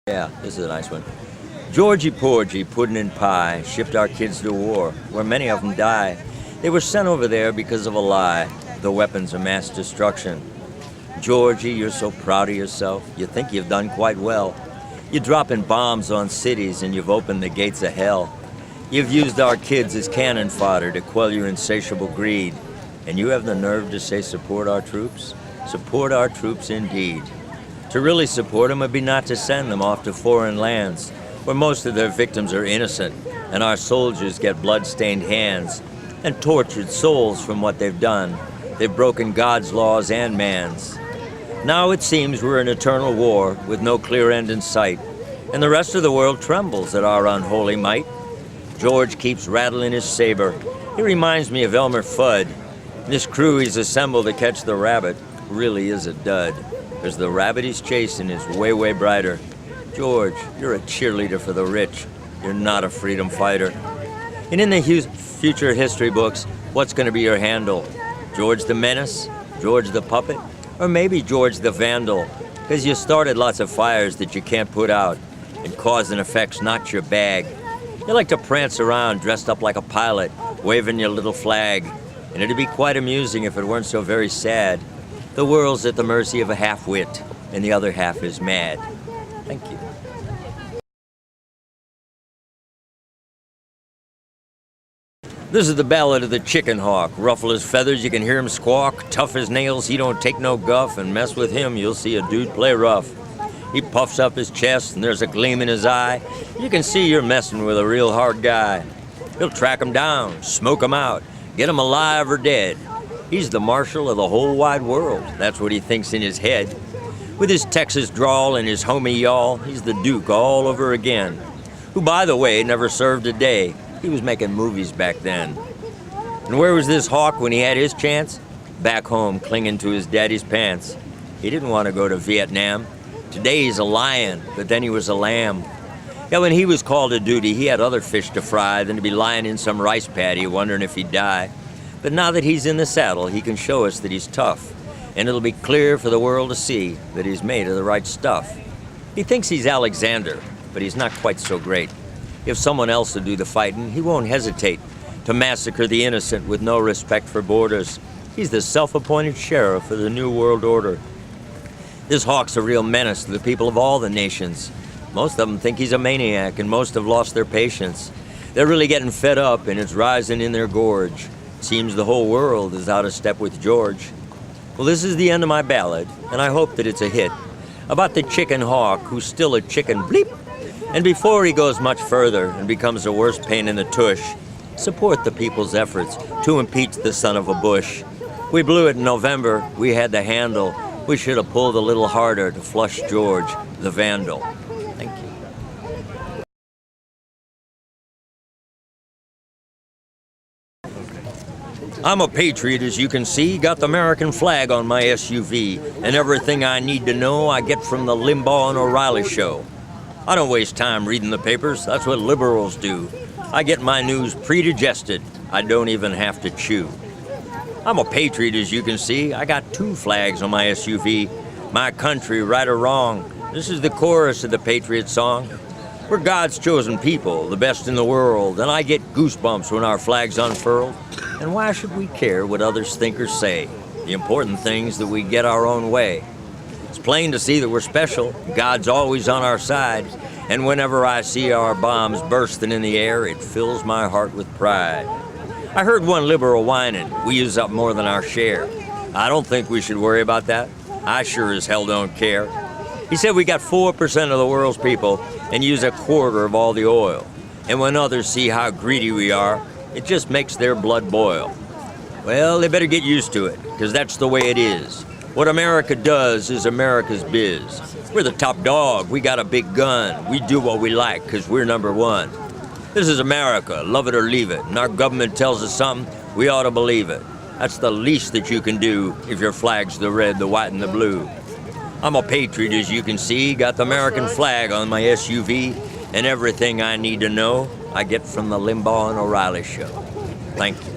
Yeah, this is a nice one. Georgie Porgy, pudding and pie, shipped our kids to war, where many of them die. They were sent over there because of a lie, the weapons of mass destruction. Georgie, you're so proud of yourself, you think you've done quite well. You're dropping bombs on cities and you've opened the gates of hell. You've used our kids as cannon fodder to quell your insatiable greed. And you have the nerve to say support our troops? Support our troops indeed. To really support them would be not to send them off to foreign lands, where most of their victims are innocent, and our soldiers get blood-stained hands and tortured souls from what they've done. They've broken God's laws and man's. Now it seems we're in eternal war with no clear end in sight, and the rest of the world trembles at our unholy might. George keeps rattling his saber. He reminds me of Elmer Fudd. This crew he's assembled to catch the rabbit really is a dud, because the rabbit he's chasing is way, way brighter. George, you're a cheerleader for the rich. You're not a freedom fighter. And in the future history books, what's going to be your handle? George the Menace? George the Puppet? Or maybe George the Vandal? Because you started lots of fires that you can't put out, and cause and effect's not your bag. You like to prance around dressed up like a pilot, waving your little flag. And it'd be quite amusing if it weren't so very sad. The world's at the mercy of a half-wit, and the other half is mad. Thank you. This is the ballad of the chicken hawk. Ruffle his feathers, you can hear him squawk. Tough as nails, he don't take no guff, and mess with him, you'll see a dude play rough. He puffs up his chest, and there's a gleam in his eye. You can see you're messing with a real hard guy. He'll track him down, smoke him out, get him alive or dead. He's the marshal of the whole wide world. That's what he thinks in his head. With his Texas drawl and his homey yawl, he's the Duke all over again. Who, by the way, never served a day. He was making movies back then. And where was this hawk when he had his chance? Back home, clinging to his daddy's pants. He didn't want to go to Vietnam. Today he's a lion, but then he was a lamb. Yeah, when he was called to duty, he had other fish to fry than to be lying in some rice paddy wondering if he'd die. But now that he's in the saddle, he can show us that he's tough. And it'll be clear for the world to see that he's made of the right stuff. He thinks he's Alexander, but he's not quite so great. If someone else will do the fighting, he won't hesitate to massacre the innocent with no respect for borders. He's the self-appointed sheriff of the New World Order. This hawk's a real menace to the people of all the nations. Most of them think he's a maniac, and most have lost their patience. They're really getting fed up, and it's rising in their gorge. Seems the whole world is out of step with George. Well, this is the end of my ballad, and I hope that it's a hit, about the chicken hawk who's still a chicken bleep. And before he goes much further and becomes the worst pain in the tush, support the people's efforts to impeach the son of a Bush. We blew it in November, we had the handle. We should have pulled a little harder to flush George the Vandal. Thank you. I'm a patriot, as you can see, got the American flag on my SUV, and everything I need to know I get from the Limbaugh and O'Reilly show. I don't waste time reading the papers, that's what liberals do. I get my news pre-digested, I don't even have to chew. I'm a patriot, as you can see, I got 2 flags on my SUV. My country, right or wrong, this is the chorus of the Patriot song. We're God's chosen people, the best in the world, and I get goosebumps when our flag's unfurled. And why should we care what others think or say? The important thing's that we get our own way. It's plain to see that we're special. God's always on our side. And whenever I see our bombs bursting in the air, it fills my heart with pride. I heard one liberal whining, we use up more than our share. I don't think we should worry about that. I sure as hell don't care. He said we got 4% of the world's people and use 1/4 of all the oil. And when others see how greedy we are, it just makes their blood boil. Well, they better get used to it, because that's the way it is. What America does is America's biz. We're the top dog, we got a big gun. We do what we like, because we're #1. This is America, love it or leave it. And our government tells us something, we ought to believe it. That's the least that you can do if your flag's the red, the white, and the blue. I'm a patriot, as you can see, got the American flag on my SUV, and everything I need to know, I get from the Limbaugh and O'Reilly show. Thank you.